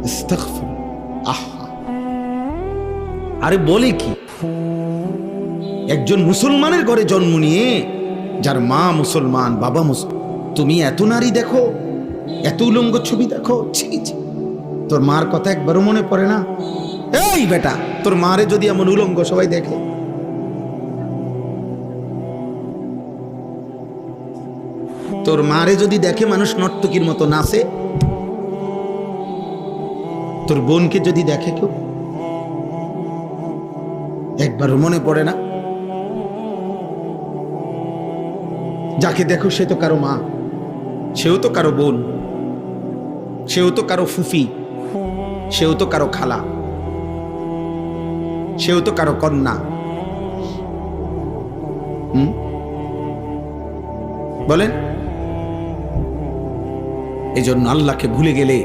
ইস্তাগফির। আহা, আরে বলে কি, একজন মুসলমানের ঘরে জন্ম নিয়ে, যার মা মুসলমান, বাবা মুসলমান, তুমি এত নারী দেখো, এত উলঙ্গ ছবি দেখো, ছি ছি। তোর মার কথা একবারও মনে পড়ে না? এই বেটা, তোর মারে যদি এমন উলঙ্গ সবাই দেখে, তোর মারে যদি দেখে মানুষ নর্তকীর মতো নাচে, তোর বোনকে যদি দেখে কেউ, একবারও মনে পড়ে না? যাকে দেখো সে তো কারো মা, সেও তো কারো বোন, সেও তো কারো ফুফি, সেও তো কারো খালা, সেও তো কারো কন্যা। বলেন, এই জন্য আল্লাহকে ভুলে গেলে